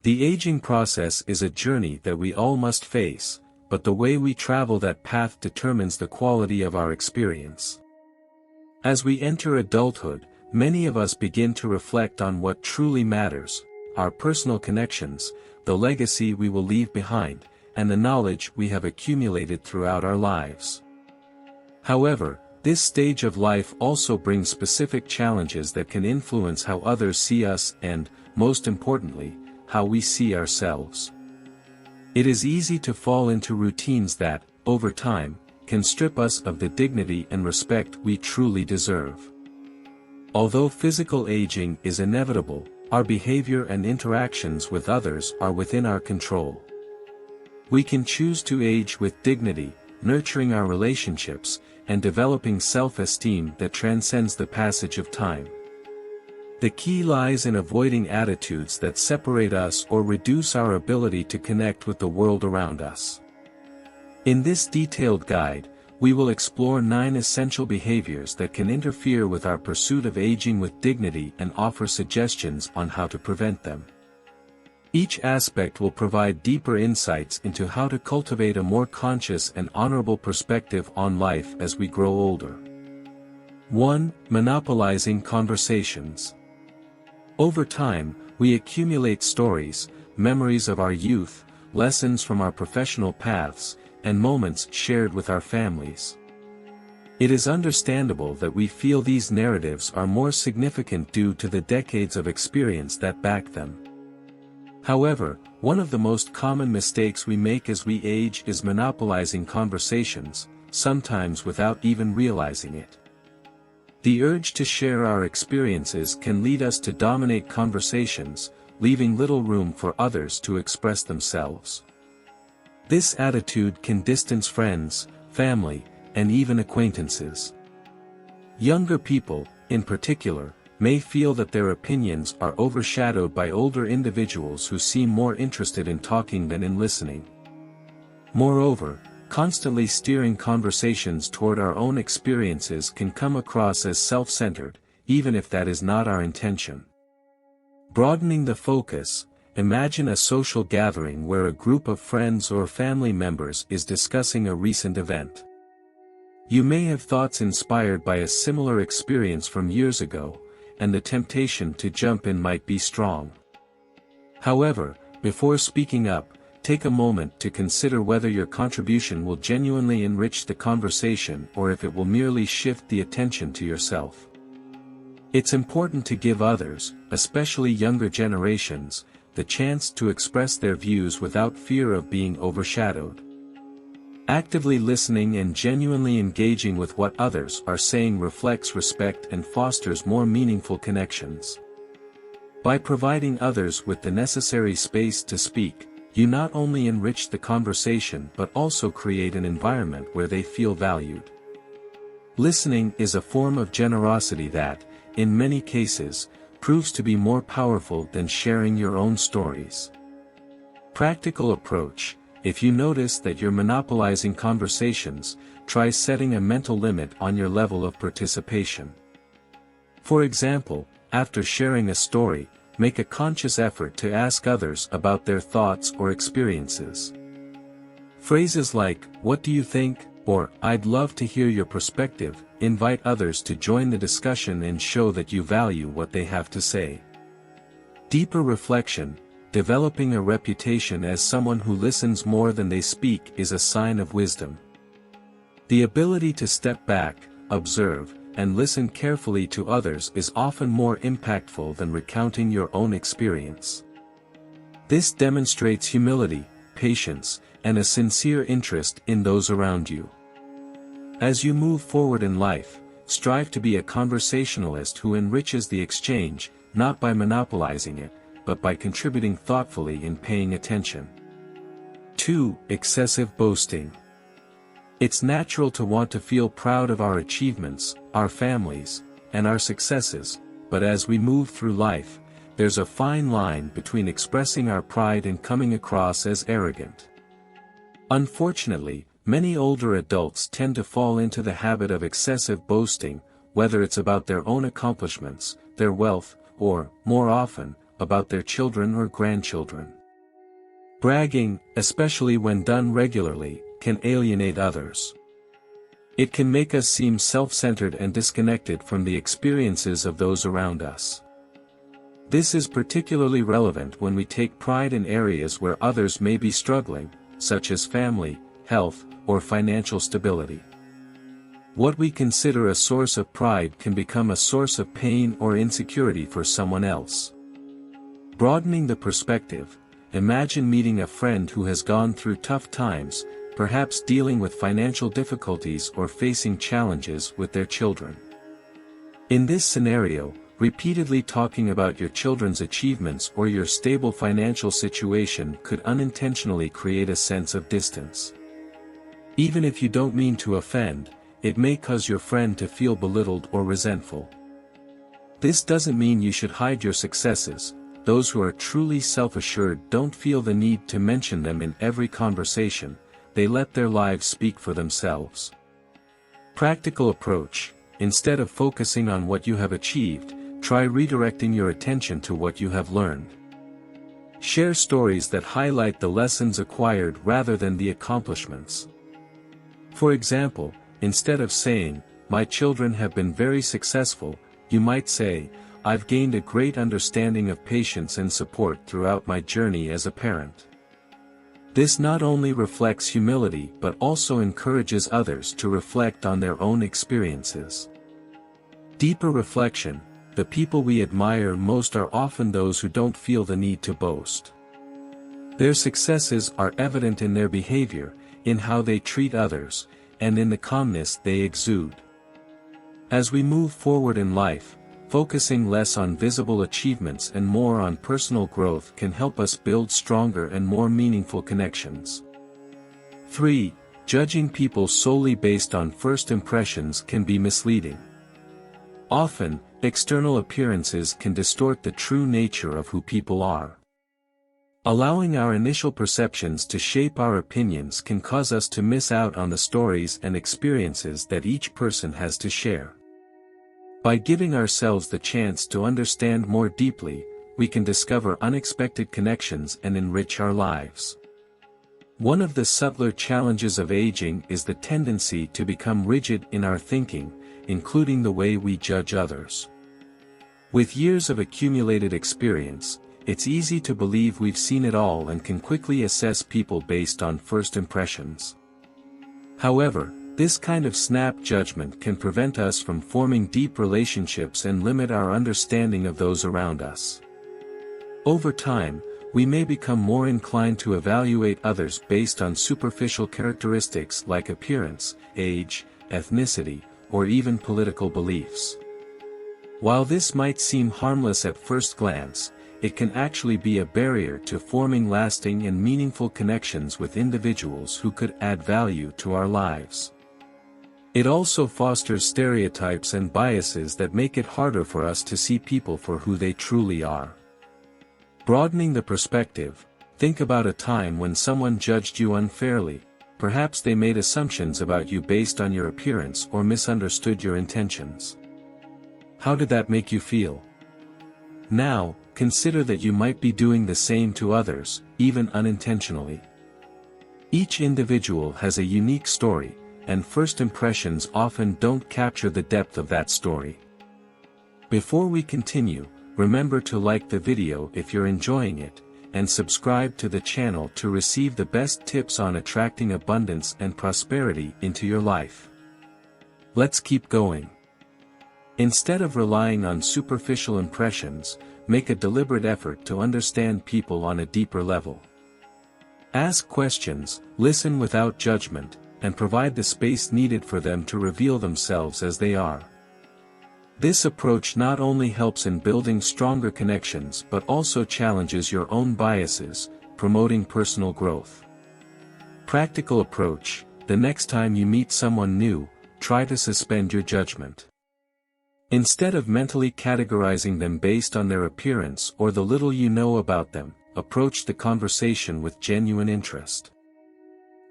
The aging process is a journey that we all must face, but the way we travel that path determines the quality of our experience. As we enter adulthood, many of us begin to reflect on what truly matters, our personal connections, the legacy we will leave behind, and the knowledge we have accumulated throughout our lives. However, this stage of life also brings specific challenges that can influence how others see us and, most importantly, how we see ourselves. It is easy to fall into routines that, over time, can strip us of the dignity and respect we truly deserve. Although physical aging is inevitable, our behavior and interactions with others are within our control. We can choose to age with dignity, nurturing our relationships, and developing self-esteem that transcends the passage of time. The key lies in avoiding attitudes that separate us or reduce our ability to connect with the world around us. In this detailed guide, we will explore 9 essential behaviors that can interfere with our pursuit of aging with dignity and offer suggestions on how to prevent them. Each aspect will provide deeper insights into how to cultivate a more conscious and honorable perspective on life as we grow older. 1. Monopolizing conversations. Over time, we accumulate stories, memories of our youth, lessons from our professional paths, and moments shared with our families. It is understandable that we feel these narratives are more significant due to the decades of experience that back them. However, one of the most common mistakes we make as we age is monopolizing conversations, sometimes without even realizing it. The urge to share our experiences can lead us to dominate conversations, leaving little room for others to express themselves. This attitude can distance friends, family, and even acquaintances. Younger people, in particular, may feel that their opinions are overshadowed by older individuals who seem more interested in talking than in listening. Moreover, constantly steering conversations toward our own experiences can come across as self-centered, even if that is not our intention. Broadening the focus, imagine a social gathering where a group of friends or family members is discussing a recent event. You may have thoughts inspired by a similar experience from years ago, and the temptation to jump in might be strong. However, before speaking up, take a moment to consider whether your contribution will genuinely enrich the conversation or if it will merely shift the attention to yourself. It's important to give others, especially younger generations, the chance to express their views without fear of being overshadowed. Actively listening and genuinely engaging with what others are saying reflects respect and fosters more meaningful connections. By providing others with the necessary space to speak, you not only enrich the conversation but also create an environment where they feel valued. Listening is a form of generosity that, in many cases, proves to be more powerful than sharing your own stories. Practical approach: if you notice that you're monopolizing conversations, try setting a mental limit on your level of participation. For example, after sharing a story, make a conscious effort to ask others about their thoughts or experiences. Phrases like, "What do you think?" or "I'd love to hear your perspective," invite others to join the discussion and show that you value what they have to say. Deeper reflection: developing a reputation as someone who listens more than they speak is a sign of wisdom. The ability to step back, observe, and listen carefully to others is often more impactful than recounting your own experience. This demonstrates humility, patience, and a sincere interest in those around you. As you move forward in life, strive to be a conversationalist who enriches the exchange, not by monopolizing it, but by contributing thoughtfully and paying attention. 2. Excessive boasting. It's natural to want to feel proud of our achievements, our families, and our successes, but as we move through life, there's a fine line between expressing our pride and coming across as arrogant. Unfortunately, many older adults tend to fall into the habit of excessive boasting, whether it's about their own accomplishments, their wealth, or, more often, about their children or grandchildren. Bragging, especially when done regularly, can alienate others. It can make us seem self-centered and disconnected from the experiences of those around us. This is particularly relevant when we take pride in areas where others may be struggling, such as family, health, or financial stability. What we consider a source of pride can become a source of pain or insecurity for someone else. Broadening the perspective, imagine meeting a friend who has gone through tough times, perhaps dealing with financial difficulties or facing challenges with their children. In this scenario, repeatedly talking about your children's achievements or your stable financial situation could unintentionally create a sense of distance. Even if you don't mean to offend, it may cause your friend to feel belittled or resentful. This doesn't mean you should hide your successes. Those who are truly self-assured don't feel the need to mention them in every conversation. They let their lives speak for themselves. Practical approach: instead of focusing on what you have achieved, try redirecting your attention to what you have learned. Share stories that highlight the lessons acquired rather than the accomplishments. For example, instead of saying, "My children have been very successful," you might say, "I've gained a great understanding of patience and support throughout my journey as a parent." This not only reflects humility but also encourages others to reflect on their own experiences. Deeper reflection: the people we admire most are often those who don't feel the need to boast. Their successes are evident in their behavior, in how they treat others, and in the calmness they exude. As we move forward in life, focusing less on visible achievements and more on personal growth can help us build stronger and more meaningful connections. 3. Judging people solely based on first impressions can be misleading. Often, external appearances can distort the true nature of who people are. Allowing our initial perceptions to shape our opinions can cause us to miss out on the stories and experiences that each person has to share. By giving ourselves the chance to understand more deeply, we can discover unexpected connections and enrich our lives. One of the subtler challenges of aging is the tendency to become rigid in our thinking, including the way we judge others. With years of accumulated experience, it's easy to believe we've seen it all and can quickly assess people based on first impressions. However, this kind of snap judgment can prevent us from forming deep relationships and limit our understanding of those around us. Over time, we may become more inclined to evaluate others based on superficial characteristics like appearance, age, ethnicity, or even political beliefs. While this might seem harmless at first glance, it can actually be a barrier to forming lasting and meaningful connections with individuals who could add value to our lives. It also fosters stereotypes and biases that make it harder for us to see people for who they truly are. Broadening the perspective, think about a time when someone judged you unfairly. Perhaps they made assumptions about you based on your appearance or misunderstood your intentions. How did that make you feel? Now, consider that you might be doing the same to others, even unintentionally. Each individual has a unique story, and first impressions often don't capture the depth of that story. Before we continue, remember to like the video if you're enjoying it, and subscribe to the channel to receive the best tips on attracting abundance and prosperity into your life. Let's keep going. Instead of relying on superficial impressions, make a deliberate effort to understand people on a deeper level. Ask questions, listen without judgment, and provide the space needed for them to reveal themselves as they are. This approach not only helps in building stronger connections but also challenges your own biases, promoting personal growth. Practical approach: the next time you meet someone new, try to suspend your judgment. Instead of mentally categorizing them based on their appearance or the little you know about them, approach the conversation with genuine interest.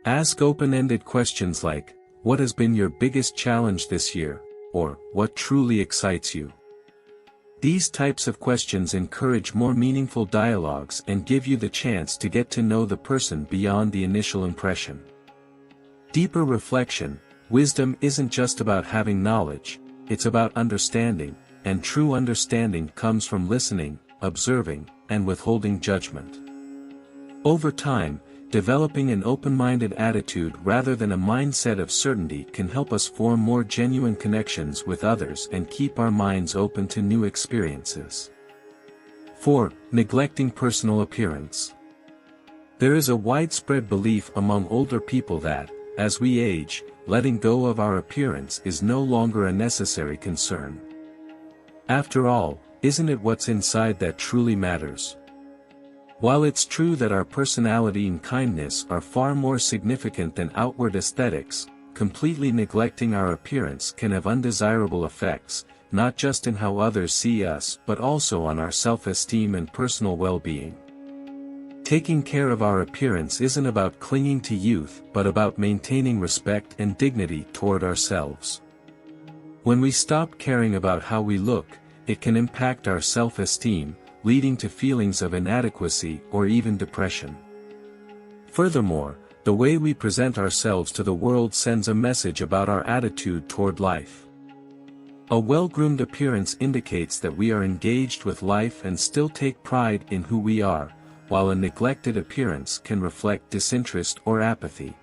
Ask open-ended questions like, "What has been your biggest challenge this year?" or "What truly excites you?" These types of questions encourage more meaningful dialogues and give you the chance to get to know the person beyond the initial impression. Deeper reflection, wisdom isn't just about having knowledge, it's about understanding, and true understanding comes from listening, observing, and withholding judgment. Over time, developing an open-minded attitude rather than a mindset of certainty can help us form more genuine connections with others and keep our minds open to new experiences. 4. Neglecting personal appearance. There is a widespread belief among older people that, as we age, letting go of our appearance is no longer a necessary concern. After all, isn't it what's inside that truly matters? While it's true that our personality and kindness are far more significant than outward aesthetics, completely neglecting our appearance can have undesirable effects, not just in how others see us but also on our self-esteem and personal well-being. Taking care of our appearance isn't about clinging to youth but about maintaining respect and dignity toward ourselves. When we stop caring about how we look, it can impact our self-esteem, leading to feelings of inadequacy or even depression. Furthermore, the way we present ourselves to the world sends a message about our attitude toward life. A well-groomed appearance indicates that we are engaged with life and still take pride in who we are, while a neglected appearance can reflect disinterest or apathy.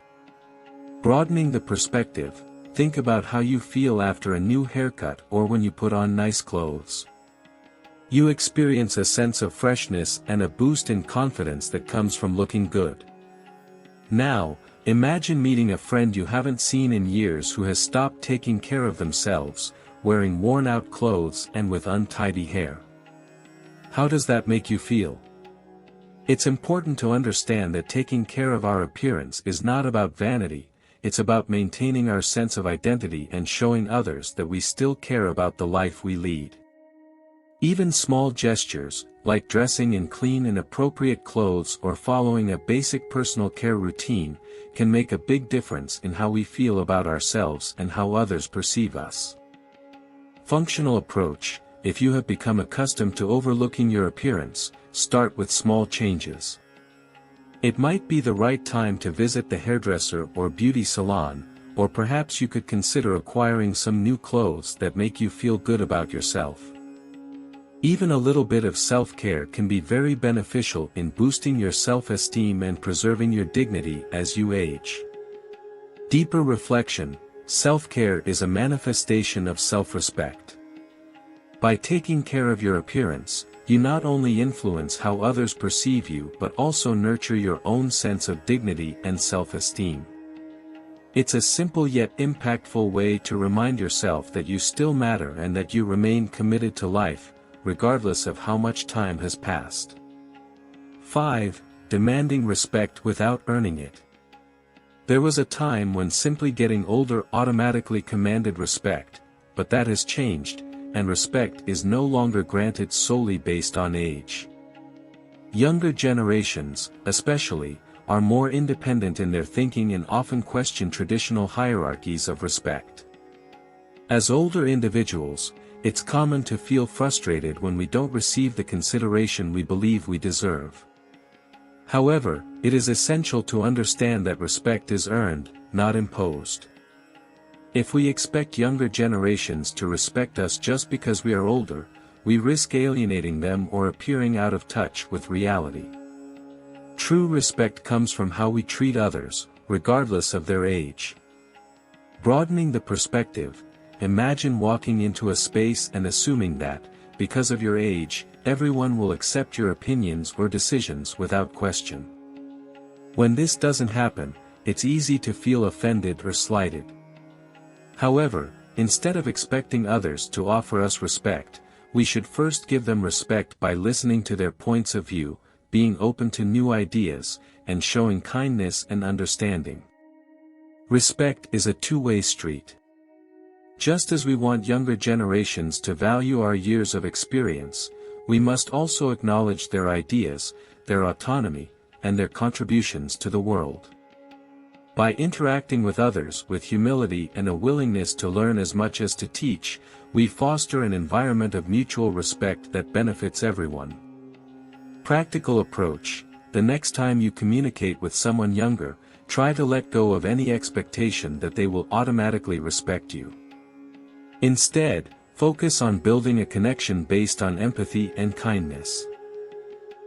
Broadening the perspective, think about how you feel after a new haircut or when you put on nice clothes. You experience a sense of freshness and a boost in confidence that comes from looking good. Now, imagine meeting a friend you haven't seen in years who has stopped taking care of themselves, wearing worn-out clothes and with untidy hair. How does that make you feel? It's important to understand that taking care of our appearance is not about vanity, it's about maintaining our sense of identity and showing others that we still care about the life we lead. Even small gestures, like dressing in clean and appropriate clothes or following a basic personal care routine, can make a big difference in how we feel about ourselves and how others perceive us. Functional approach: if you have become accustomed to overlooking your appearance, start with small changes. It might be the right time to visit the hairdresser or beauty salon, or perhaps you could consider acquiring some new clothes that make you feel good about yourself. Even a little bit of self-care can be very beneficial in boosting your self-esteem and preserving your dignity as you age. Deeper reflection: self-care is a manifestation of self-respect. By taking care of your appearance, you not only influence how others perceive you but also nurture your own sense of dignity and self-esteem. It's a simple yet impactful way to remind yourself that you still matter and that you remain committed to life, regardless of how much time has passed. 5. Demanding respect without earning it. There was a time when simply getting older automatically commanded respect, but that has changed, and respect is no longer granted solely based on age. Younger generations, especially, are more independent in their thinking and often question traditional hierarchies of respect. As older individuals, it's common to feel frustrated when we don't receive the consideration we believe we deserve. However, it is essential to understand that respect is earned, not imposed. If we expect younger generations to respect us just because we are older, we risk alienating them or appearing out of touch with reality. True respect comes from how we treat others, regardless of their age. Broadening the perspective, imagine walking into a space and assuming that, because of your age, everyone will accept your opinions or decisions without question. When this doesn't happen, it's easy to feel offended or slighted. However, instead of expecting others to offer us respect, we should first give them respect by listening to their points of view, being open to new ideas, and showing kindness and understanding. Respect is a two-way street. Just as we want younger generations to value our years of experience, we must also acknowledge their ideas, their autonomy, and their contributions to the world. By interacting with others with humility and a willingness to learn as much as to teach, we foster an environment of mutual respect that benefits everyone. Practical approach: the next time you communicate with someone younger, try to let go of any expectation that they will automatically respect you. Instead, focus on building a connection based on empathy and kindness.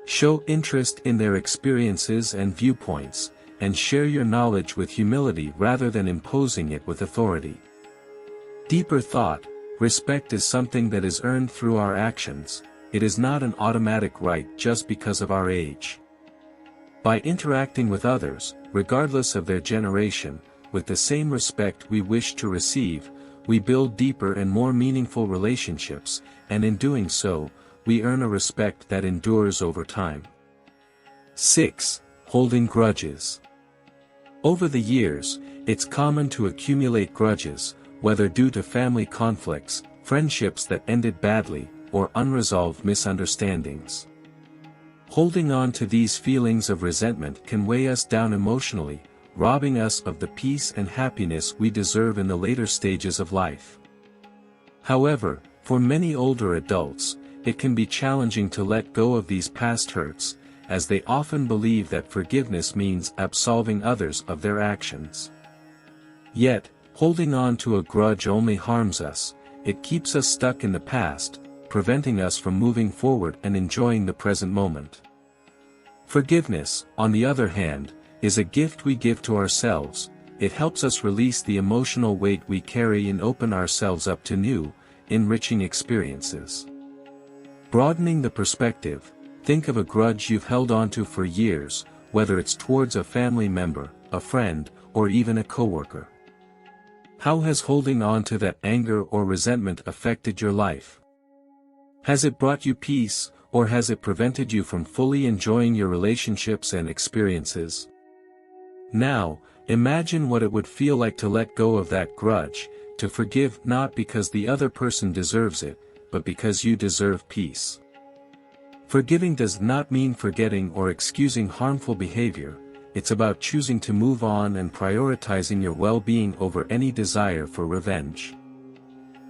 Show interest in their experiences and viewpoints, and share your knowledge with humility rather than imposing it with authority. Deeper thought: respect is something that is earned through our actions, it is not an automatic right just because of our age. By interacting with others, regardless of their generation, with the same respect we wish to receive, we build deeper and more meaningful relationships, and in doing so, we earn a respect that endures over time. 6. Holding grudges. Over the years, it's common to accumulate grudges, whether due to family conflicts, friendships that ended badly, or unresolved misunderstandings. Holding on to these feelings of resentment can weigh us down emotionally, robbing us of the peace and happiness we deserve in the later stages of life. However, for many older adults, it can be challenging to let go of these past hurts, as they often believe that forgiveness means absolving others of their actions. Yet, holding on to a grudge only harms us, it keeps us stuck in the past, preventing us from moving forward and enjoying the present moment. Forgiveness, on the other hand, is a gift we give to ourselves. It helps us release the emotional weight we carry and open ourselves up to new, enriching experiences. Broadening the perspective: think of a grudge you've held onto for years, whether it's towards a family member, a friend, or even a coworker. How has holding on to that anger or resentment affected your life? Has it brought you peace, or has it prevented you from fully enjoying your relationships and experiences? Now, imagine what it would feel like to let go of that grudge, to forgive not because the other person deserves it, but because you deserve peace. Forgiving does not mean forgetting or excusing harmful behavior, it's about choosing to move on and prioritizing your well-being over any desire for revenge.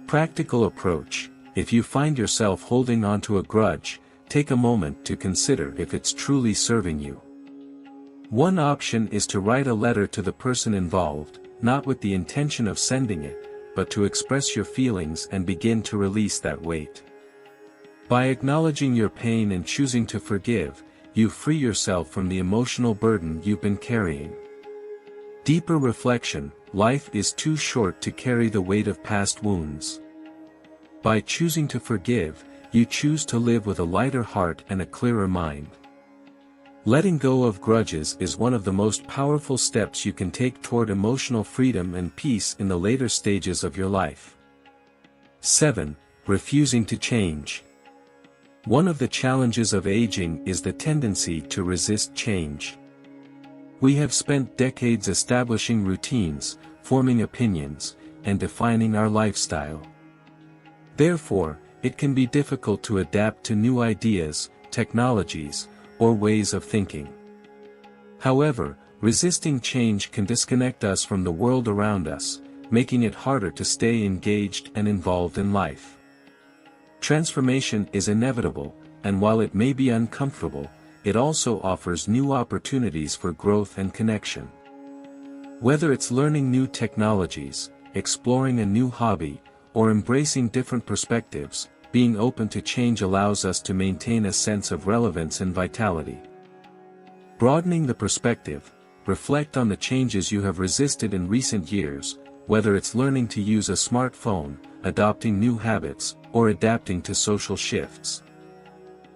Practical approach: if you find yourself holding on to a grudge, take a moment to consider if it's truly serving you. One option is to write a letter to the person involved, not with the intention of sending it, but to express your feelings and begin to release that weight. By acknowledging your pain and choosing to forgive, you free yourself from the emotional burden you've been carrying. Deeper reflection: life is too short to carry the weight of past wounds. By choosing to forgive, you choose to live with a lighter heart and a clearer mind. Letting go of grudges is one of the most powerful steps you can take toward emotional freedom and peace in the later stages of your life. 7. Refusing to change. One of the challenges of aging is the tendency to resist change. We have spent decades establishing routines, forming opinions, and defining our lifestyle. Therefore, it can be difficult to adapt to new ideas, technologies, or ways of thinking. However, resisting change can disconnect us from the world around us, making it harder to stay engaged and involved in life. Transformation is inevitable, and while it may be uncomfortable, it also offers new opportunities for growth and connection. Whether it's learning new technologies, exploring a new hobby, or embracing different perspectives, being open to change allows us to maintain a sense of relevance and vitality. Broadening the perspective: reflect on the changes you have resisted in recent years, whether it's learning to use a smartphone, adopting new habits, or adapting to social shifts.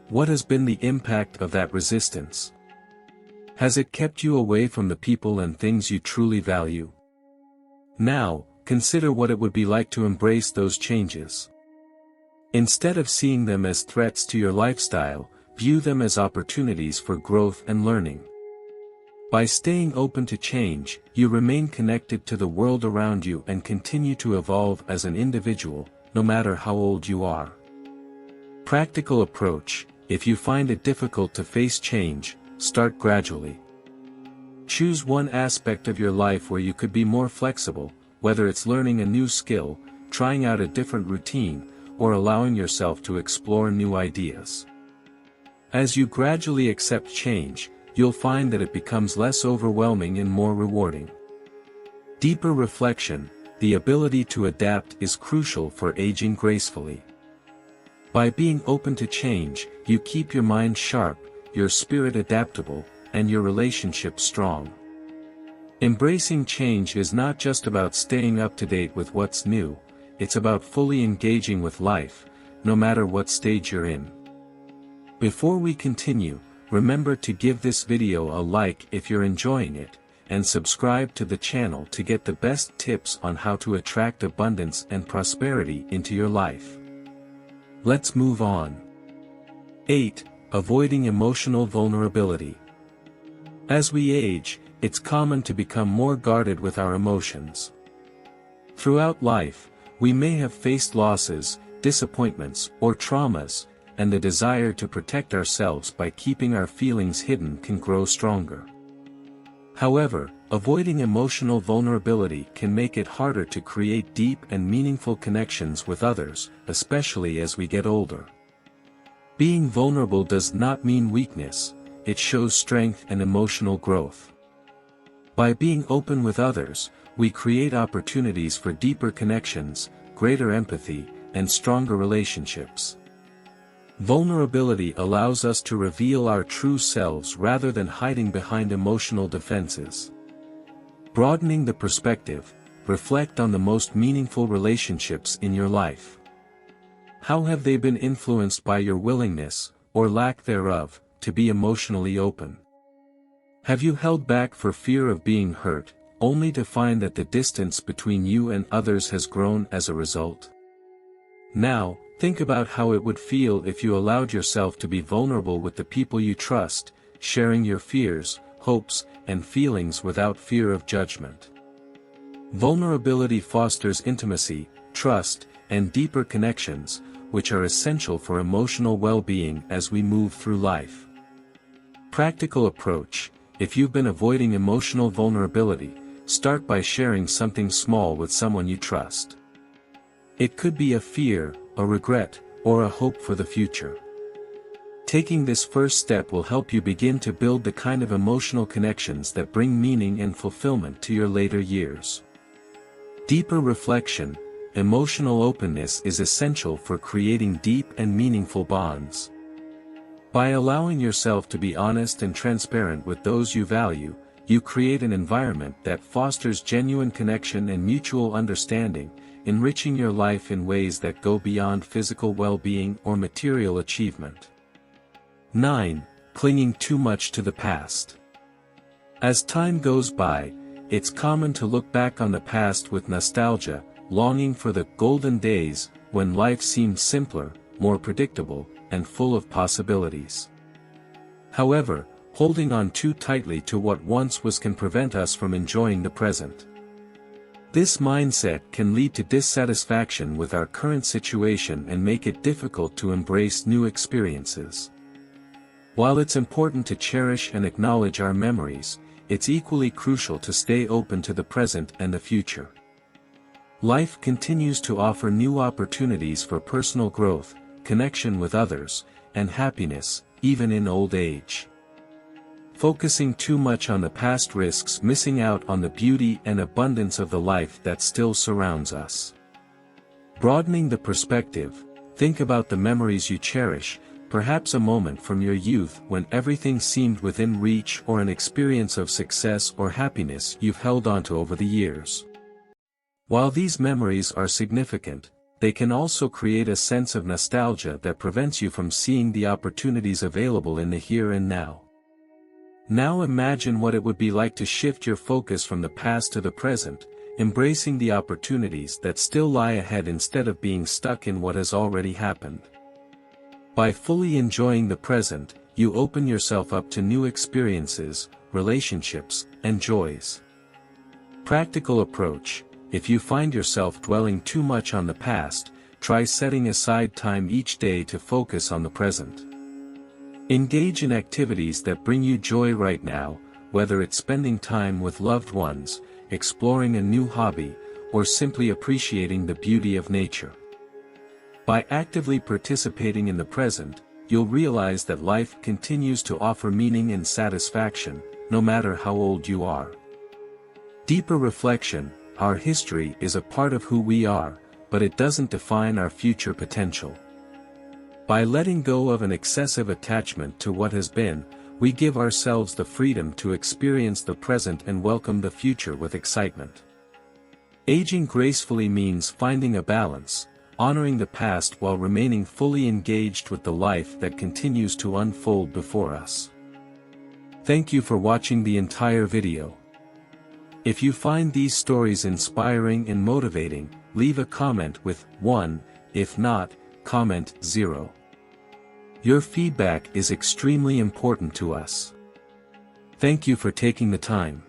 What has been the impact of that resistance? Has it kept you away from the people and things you truly value? Now, consider what it would be like to embrace those changes. Instead of seeing them as threats to your lifestyle, view them as opportunities for growth and learning. By staying open to change, you remain connected to the world around you and continue to evolve as an individual, no matter how old you are. Practical approach: if you find it difficult to face change, start gradually. Choose one aspect of your life where you could be more flexible, whether it's learning a new skill, trying out a different routine, or allowing yourself to explore new ideas. As you gradually accept change, you'll find that it becomes less overwhelming and more rewarding. Deeper reflection, the ability to adapt, is crucial for aging gracefully. By being open to change, you keep your mind sharp, your spirit adaptable, and your relationship strong. Embracing change is not just about staying up to date with what's new, it's about fully engaging with life, no matter what stage you're in. Before we continue, remember to give this video a like if you're enjoying it, and subscribe to the channel to get the best tips on how to attract abundance and prosperity into your life. Let's move on. 8. Avoiding emotional vulnerability. As we age, it's common to become more guarded with our emotions. Throughout life, we may have faced losses, disappointments, or traumas, and the desire to protect ourselves by keeping our feelings hidden can grow stronger. However, avoiding emotional vulnerability can make it harder to create deep and meaningful connections with others, especially as we get older. Being vulnerable does not mean weakness, it shows strength and emotional growth. By being open with others, we create opportunities for deeper connections, greater empathy, and stronger relationships. Vulnerability allows us to reveal our true selves rather than hiding behind emotional defenses. Broadening the perspective, reflect on the most meaningful relationships in your life. How have they been influenced by your willingness, or lack thereof, to be emotionally open? Have you held back for fear of being hurt, only to find that the distance between you and others has grown as a result? Now, think about how it would feel if you allowed yourself to be vulnerable with the people you trust, sharing your fears, hopes, and feelings without fear of judgment. Vulnerability fosters intimacy, trust, and deeper connections, which are essential for emotional well-being as we move through life. Practical approach: if you've been avoiding emotional vulnerability, start by sharing something small with someone you trust. It could be a fear, a regret, or a hope for the future. Taking this first step will help you begin to build the kind of emotional connections that bring meaning and fulfillment to your later years. Deeper reflection: emotional openness is essential for creating deep and meaningful bonds. By allowing yourself to be honest and transparent with those you value, you create an environment that fosters genuine connection and mutual understanding, enriching your life in ways that go beyond physical well-being or material achievement. 9. Clinging too much to the past. As time goes by, it's common to look back on the past with nostalgia, longing for the golden days when life seemed simpler, more predictable, and full of possibilities. However, holding on too tightly to what once was can prevent us from enjoying the present. This mindset can lead to dissatisfaction with our current situation and make it difficult to embrace new experiences. While it's important to cherish and acknowledge our memories, it's equally crucial to stay open to the present and the future. Life continues to offer new opportunities for personal growth, connection with others, and happiness, even in old age. Focusing too much on the past risks missing out on the beauty and abundance of the life that still surrounds us. Broadening the perspective, think about the memories you cherish, perhaps a moment from your youth when everything seemed within reach, or an experience of success or happiness you've held onto over the years. While these memories are significant, they can also create a sense of nostalgia that prevents you from seeing the opportunities available in the here and now. Now imagine what it would be like to shift your focus from the past to the present, embracing the opportunities that still lie ahead instead of being stuck in what has already happened. By fully enjoying the present, you open yourself up to new experiences, relationships, and joys. Practical approach: if you find yourself dwelling too much on the past, try setting aside time each day to focus on the present. Engage in activities that bring you joy right now, whether it's spending time with loved ones, exploring a new hobby, or simply appreciating the beauty of nature. By actively participating in the present, you'll realize that life continues to offer meaning and satisfaction, no matter how old you are. Deeper reflection: our history is a part of who we are, but it doesn't define our future potential. By letting go of an excessive attachment to what has been, we give ourselves the freedom to experience the present and welcome the future with excitement. Aging gracefully means finding a balance, honoring the past while remaining fully engaged with the life that continues to unfold before us. Thank you for watching the entire video. If you find these stories inspiring and motivating, leave a comment with 1, if not, comment 0. Your feedback is extremely important to us. Thank you for taking the time.